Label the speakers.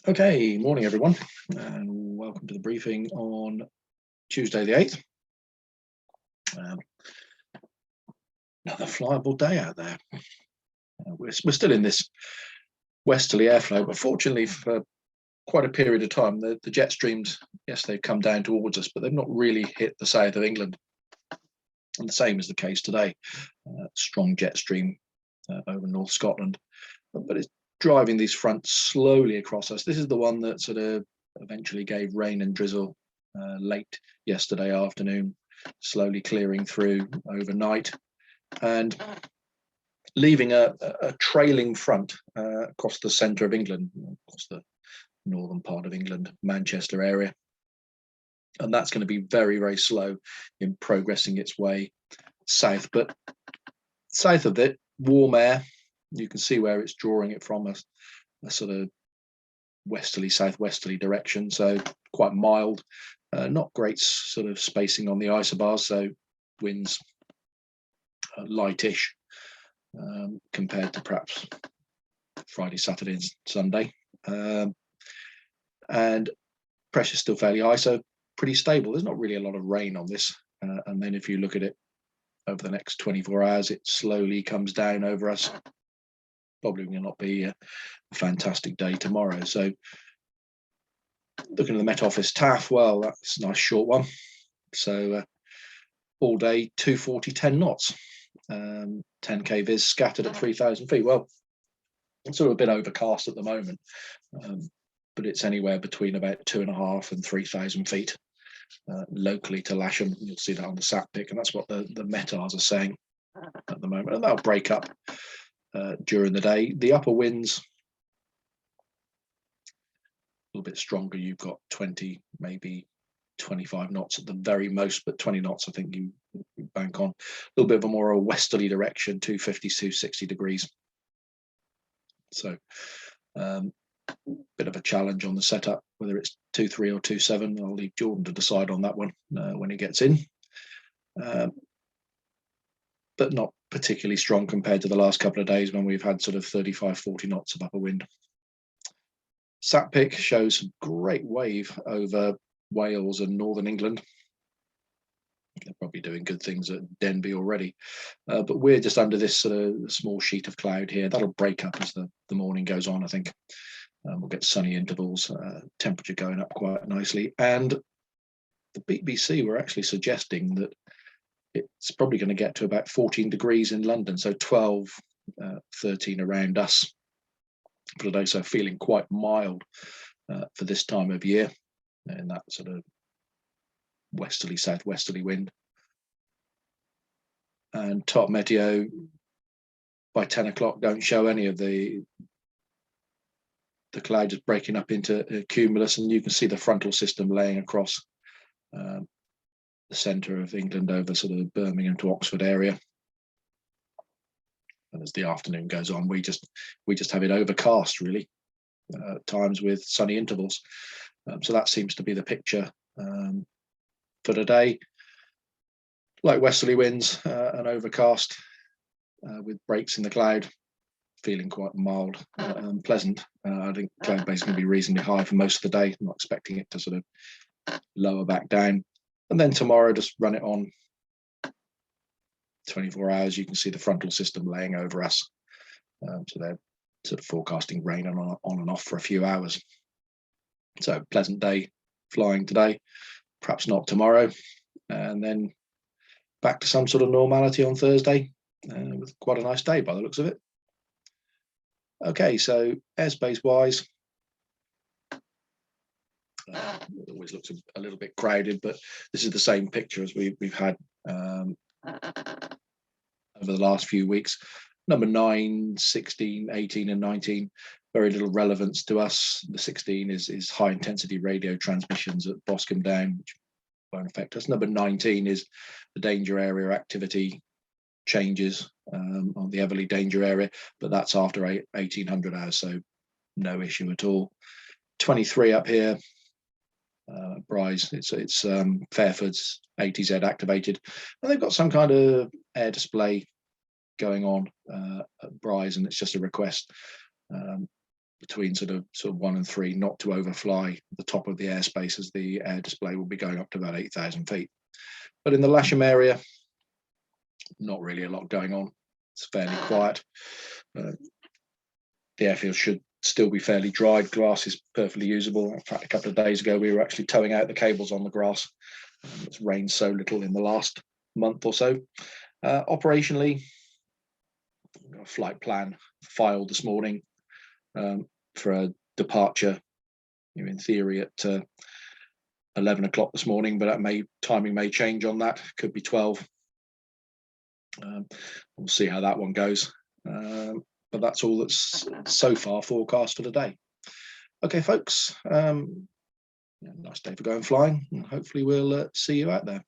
Speaker 1: Okay, morning everyone, and welcome to the briefing on Tuesday the 8th. Another flyable day out there. We're still in this westerly airflow, but fortunately for quite a period of time, the jet streams, yes, they've come down towards us, but they've not really hit the south of England. And the same is the case today. Strong jet stream over North Scotland, but it's driving these fronts slowly across us. This is the one that sort of eventually gave rain and drizzle late yesterday afternoon, slowly clearing through overnight and leaving a trailing front across the centre of England, across the northern part of England, Manchester area. And that's going to be very, very slow in progressing its way south. But south of it, warm air, you can see where it's drawing it from, a sort of westerly, southwesterly direction. So quite mild, not great sort of spacing on the isobars. So winds lightish compared to perhaps Friday, Saturday and Sunday. And pressure's still fairly high, so pretty stable. There's not really a lot of rain on this. And then if you look at it over the next 24 hours, it slowly comes down over us. Probably will not be a fantastic day tomorrow. So looking at the Met Office TAF, well, that's a nice short one. So all day, 240, 10 knots, 10k viz scattered at 3,000 feet. Well, it's sort of a bit overcast at the moment, but it's anywhere between about 2.5 and 3,000 feet locally to Lasham. You'll see that on the sat pic, and that's what the METARs are saying at the moment. And that'll break up during the day. The upper winds a little bit stronger. You've got 20, maybe 25 knots at the very most, but 20 knots I think you bank on. A little bit of a more westerly direction, 250, 260 degrees. So bit of a challenge on the setup, whether it's 2.3 or 2.7. I'll leave Jordan to decide on that one when he gets in. But not particularly strong compared to the last couple of days when we've had sort of 35, 40 knots of upper wind. SatPic shows a great wave over Wales and northern England. They're probably doing good things at Denbigh already, but we're just under this sort of small sheet of cloud here. That'll break up as the morning goes on, I think. We'll get sunny intervals, temperature going up quite nicely. And the BBC were actually suggesting that it's probably going to get to about 14 degrees in London, so 12, 13 around us for today. So feeling quite mild for this time of year, and that sort of westerly, southwesterly wind. And top meteo by 10 o'clock don't show any of the cloud just breaking up into cumulus, and you can see the frontal system laying across the centre of England over sort of Birmingham to Oxford area. And as the afternoon goes on, we just have it overcast really, at times with sunny intervals. So that seems to be the picture for today. Light westerly winds and overcast with breaks in the cloud. Feeling quite mild and pleasant. I think cloud base is going to be reasonably high for most of the day. I'm not expecting it to sort of lower back down. And then tomorrow, just run it on 24 hours. You can see the frontal system laying over us. So they're sort of forecasting rain on and off for a few hours. So pleasant day flying today, perhaps not tomorrow. And then back to some sort of normality on Thursday with quite a nice day by the looks of it. Okay, so airspace wise, it always looks a little bit crowded, but this is the same picture as we've had over the last few weeks. Number 9, 16, 18 and 19, very little relevance to us. The 16 is high intensity radio transmissions at Boscombe Down, which won't affect us. Number 19 is the danger area activity changes on the Everley danger area, but that's after 1800 hours, so no issue at all. 23 up here, Bryce, it's Fairford's 80Z activated, and they've got some kind of air display going on at Bryce, and it's just a request between sort of 1 and 3, not to overfly the top of the airspace, as the air display will be going up to about 8,000 feet. But in the Lasham area, not really a lot going on. It's fairly quiet. The airfield should still be fairly dry. Grass is perfectly usable. In fact, a couple of days ago, we were actually towing out the cables on the grass. It's rained so little in the last month or so. Operationally, a flight plan filed this morning for a departure, in theory at 11 o'clock this morning, but timing may change on that. Could be 12. We'll see how that one goes. But that's all that's so far forecast for today. Okay, folks. Nice day for going flying, and hopefully we'll see you out there.